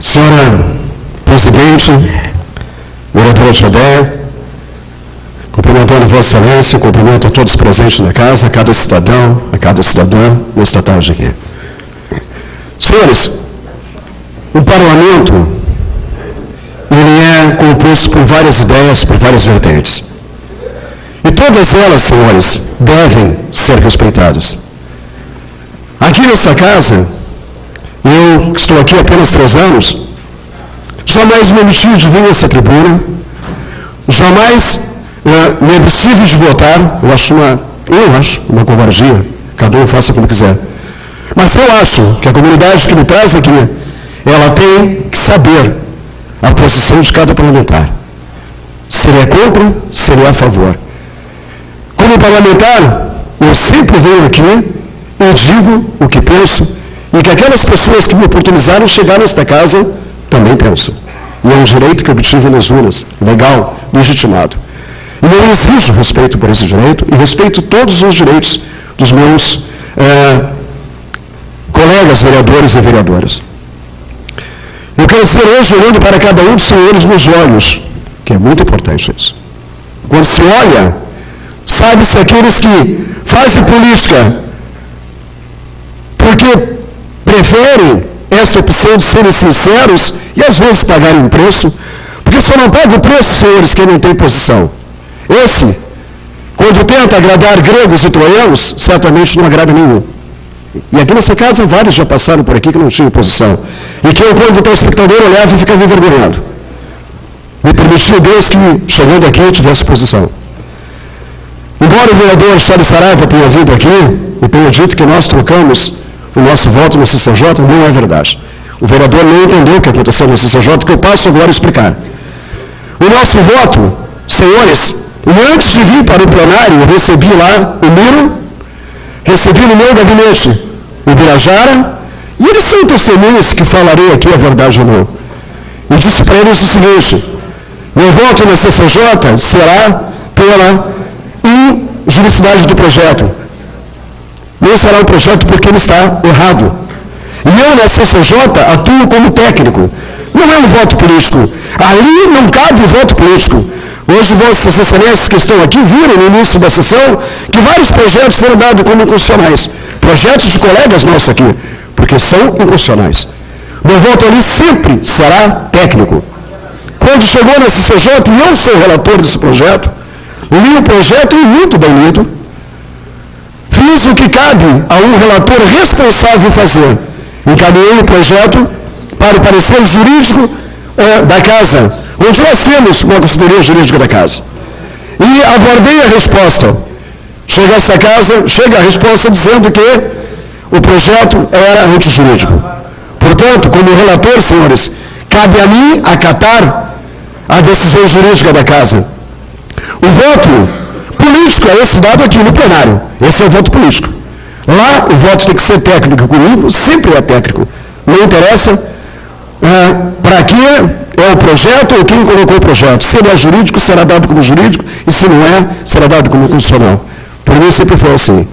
Senhora Presidente, vereadora Tchadé, cumprimentando Vossa Excelência, cumprimento a todos presentes na casa, a cada cidadão, a cada cidadã, nesta tarde aqui. Senhores, o parlamento, ele é composto por várias ideias, por várias vertentes. E todas elas, senhores, devem ser respeitadas. Aqui nesta casa, eu estou aqui há apenas 3 anos, jamais me omiti de vir a essa tribuna, jamais me abstive de votar, eu acho uma covardia, cada um faça como quiser. Mas eu acho que a comunidade que me traz aqui, ela tem que saber a posição de cada parlamentar. Se ele é contra, se ele é a favor. Como parlamentar, eu sempre venho aqui e digo o que penso, e que aquelas pessoas que me oportunizaram chegar nesta casa também pensam. E é um direito que eu obtive nas urnas, legal, legitimado. E eu exijo respeito por esse direito e respeito todos os direitos dos meus colegas vereadores e vereadoras. Eu quero dizer hoje, olhando para cada um dos senhores nos olhos, que é muito importante isso. Quando se olha, sabe-se aqueles que fazem política porque preferem essa opção de serem sinceros e às vezes pagarem um preço, porque só não paga o preço, senhores, quem não tem posição. Esse, quando tenta agradar gregos e troianos, certamente não agrada nenhum. E aqui nessa casa, vários já passaram por aqui que não tinham posição. E que eu, quando o telespectador olhava, ficava envergonhado. Me permitiu Deus que, chegando aqui, eu tivesse posição. Embora o vereador Charles Saraiva tenha vindo aqui e tenha dito que nós trocamos o nosso voto no CCJ, não é verdade. O vereador não entendeu o que aconteceu no CCJ, que eu passo agora a explicar. O nosso voto, senhores, antes de vir para o plenário, eu recebi lá o Miro, recebi no meu gabinete o Birajara, e eles são testemunhas que falarei aqui a verdade ou não. E disse para eles o seguinte: meu voto na CCJ será pela injuricidade do projeto. Não será um projeto porque ele está errado. E eu na CCJ atuo como técnico. Não é um voto político. Ali não cabe o voto político. Hoje, vossas excelências que estão aqui viram no início da sessão que vários projetos foram dados como inconstitucionais. Projetos de colegas nossos aqui, porque são inconstitucionais. Meu voto ali sempre será técnico. Quando chegou na CCJ, e eu sou o relator desse projeto, li o projeto e muito bem lido, fiz o que cabe a um relator responsável fazer. Encaminhei o projeto para o parecer jurídico da casa, onde nós temos uma consultoria jurídica da casa. E aguardei a resposta. Chega a resposta dizendo que o projeto era antijurídico. Portanto, como relator, senhores, cabe a mim acatar a decisão jurídica da casa. O voto político é esse dado aqui no plenário. Esse é o voto político. Lá, o voto tem que ser técnico. Comigo, sempre é técnico. Não interessa para que é o projeto ou quem colocou o projeto. Se ele é jurídico, será dado como jurídico, e se não é, será dado como constitucional. Por mim, sempre foi assim.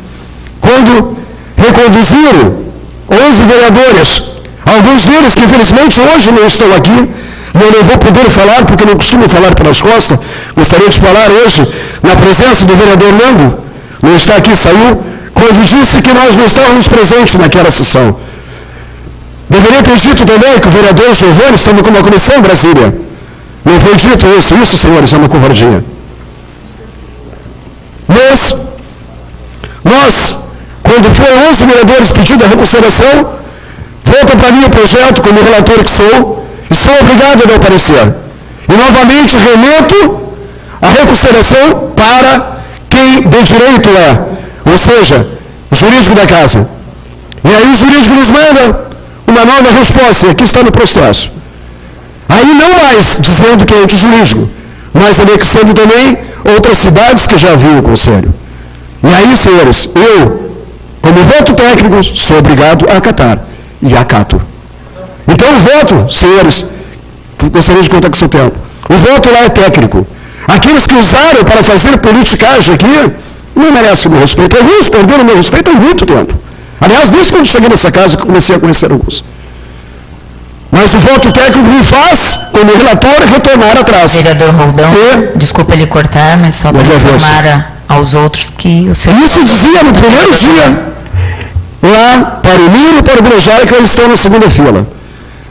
Quando reconduziram 11 vereadores, alguns deles que, infelizmente, hoje não estão aqui, e eu não vou poder falar, porque não costumo falar pelas costas, gostaria de falar hoje na presença do vereador Nando, não está aqui, saiu, quando disse que nós não estávamos presentes naquela sessão. Deveria ter dito também que o vereador Giovanni estava com uma comissão em Brasília. Não foi dito isso. Isso, senhores, é uma covardia. Mas, nós, quando foram 11 vereadores pedindo a reconsideração, volta para mim o projeto, como relator que sou, e sou obrigado a dar o parecer. E, novamente, remeto a reconsideração para quem de direito é, ou seja, o jurídico da casa. E aí o jurídico nos manda uma nova resposta, e aqui está no processo. Aí não mais dizendo que é antijurídico, mas anexando também outras cidades que já haviam o conselho. E aí, senhores, eu, como voto técnico, sou obrigado a acatar, e acato. Então o voto, senhores, gostaria de contar com o seu tempo, o voto lá é técnico. Aqueles que usaram para fazer politicagem aqui, não merecem o meu respeito. Alguns perderam o meu respeito há muito tempo. Aliás, desde quando cheguei nessa casa que comecei a conhecer alguns. Mas o voto técnico me faz, como relator, retornar atrás. Vereador Roldão, desculpa lhe cortar, mas só para informar aos outros que o senhor... Isso dizia no primeiro dia, lá para o Miro e para o Brejara, que eles estão na segunda fila.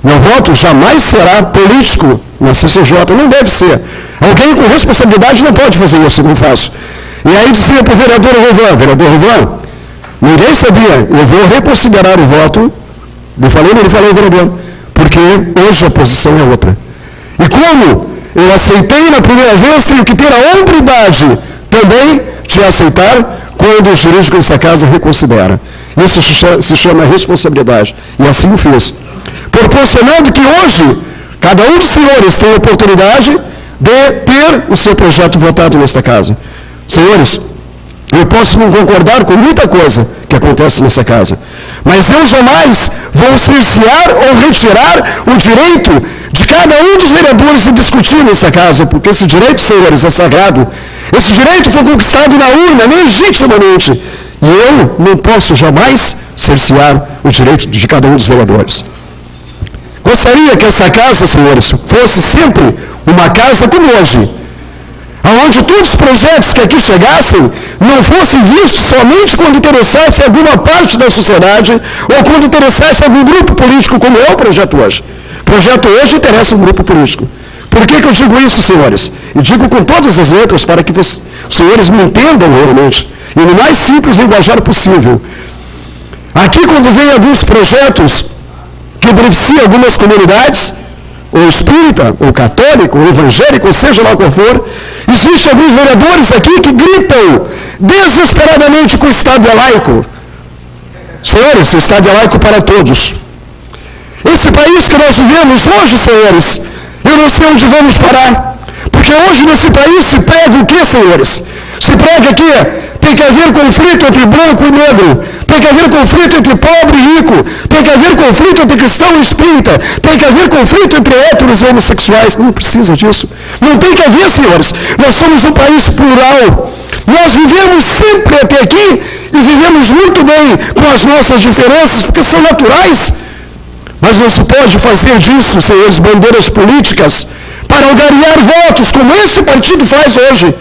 Meu voto jamais será político na CCJ, não deve ser. Alguém com responsabilidade não pode fazer isso, eu não faço. E aí dizia para o vereador Rovan, ninguém sabia, eu vou reconsiderar o voto, ele falou, vereador, porque hoje a posição é outra. E como eu aceitei na primeira vez, tenho que ter a hombridade também de aceitar quando o jurídico dessa casa reconsidera. Isso se chama responsabilidade. E assim o fiz. Proporcionando que hoje, cada um dos senhores tem a oportunidade de ter o seu projeto votado nesta casa. Senhores, eu posso não concordar com muita coisa que acontece nessa casa, mas eu jamais vou cercear ou retirar o direito de cada um dos vereadores de discutir nessa casa, porque esse direito, senhores, é sagrado. Esse direito foi conquistado na urna, legitimamente, e eu não posso jamais cercear o direito de cada um dos vereadores. Gostaria que essa casa, senhores, fosse sempre uma casa como hoje, onde todos os projetos que aqui chegassem não fossem vistos somente quando interessasse alguma parte da sociedade ou quando interessasse algum grupo político, como é o projeto hoje. O projeto hoje interessa um grupo político. Por que eu digo isso, senhores? Eu digo com todas as letras para que os senhores me entendam realmente, e no mais simples linguajar possível. Aqui, quando vem alguns projetos que beneficiam algumas comunidades, ou espírita, ou católico, ou evangélico, ou seja lá qual for, existem alguns vereadores aqui que gritam desesperadamente que o Estado é laico. Senhores, o Estado é laico para todos. Esse país que nós vivemos hoje, senhores, eu não sei onde vamos parar, porque hoje nesse país se prega o que, senhores? Se prega que tem que haver conflito entre branco e negro, tem que haver conflito entre pobre e rico, tem que haver conflito entre cristão e espírita, tem que haver conflito entre héteros e homossexuais. Não precisa disso. Não tem que haver, senhores. Nós somos um país plural. Nós vivemos sempre até aqui e vivemos muito bem com as nossas diferenças, porque são naturais. Mas não se pode fazer disso, senhores, bandeiras políticas para angariar votos, como esse partido faz hoje,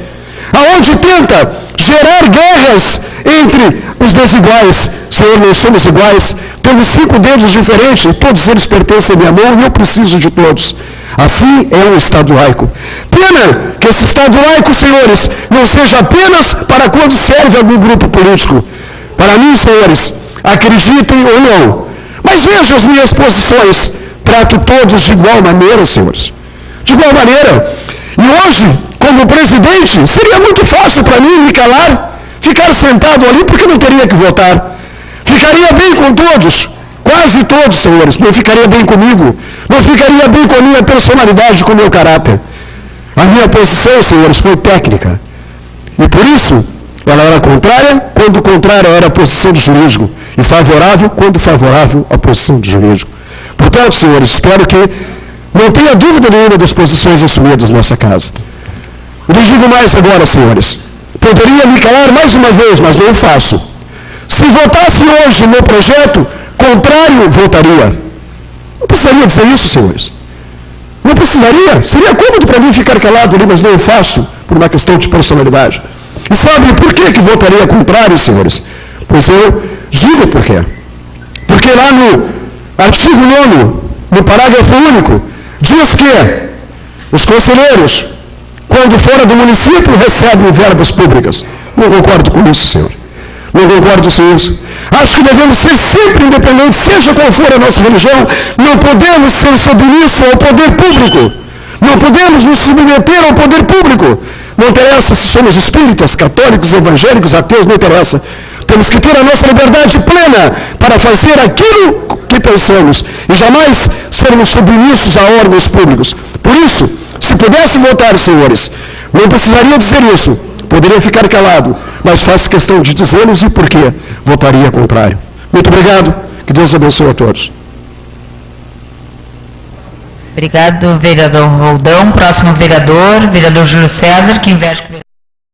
aonde tenta gerar guerras entre os desiguais. Senhor, nós somos iguais, temos 5 dedos diferentes, todos eles pertencem à minha mão e eu preciso de todos. Assim é um Estado laico. Pena que esse Estado laico, senhores, não seja apenas para quando serve algum grupo político. Para mim, senhores, acreditem ou não, mas vejam as minhas posições, trato todos de igual maneira, senhores. De igual maneira. E hoje, como presidente, seria muito fácil para mim me calar, ficar sentado ali, porque não teria que votar. Ficaria bem com todos, quase todos, senhores. Não ficaria bem comigo, não ficaria bem com a minha personalidade, com o meu caráter. A minha posição, senhores, foi técnica. E por isso, ela era contrária, quando contrária era a posição do jurídico, e favorável, quando favorável a posição do jurídico. Portanto, senhores, espero que não tenha dúvida nenhuma das posições assumidas nessa casa. Eu lhe digo mais agora, senhores. Poderia me calar mais uma vez, mas não faço. Se votasse hoje no projeto, contrário, votaria. Não precisaria dizer isso, senhores. Não precisaria. Seria cômodo para mim ficar calado ali, mas não o faço, por uma questão de personalidade. E sabe por que votaria contrário, senhores? Pois eu digo por quê. Porque lá no artigo 9º, no parágrafo único, diz que os conselheiros, quando fora do município, recebem verbas públicas. Não concordo com isso, senhor. Não concordo com isso. Acho que devemos ser sempre independentes, seja qual for a nossa religião. Não podemos ser submissos ao poder público. Não podemos nos submeter ao poder público. Não interessa se somos espíritas, católicos, evangélicos, ateus, não interessa. Temos que ter a nossa liberdade plena para fazer aquilo que pensamos e jamais sermos submissos a órgãos públicos. Por isso, se pudesse votar, senhores, não precisaria dizer isso, poderia ficar calado, mas faço questão de dizê-los e por quê votaria contrário. Muito obrigado, que Deus abençoe a todos. Obrigado, vereador Roldão. Próximo vereador Júlio César, que investe...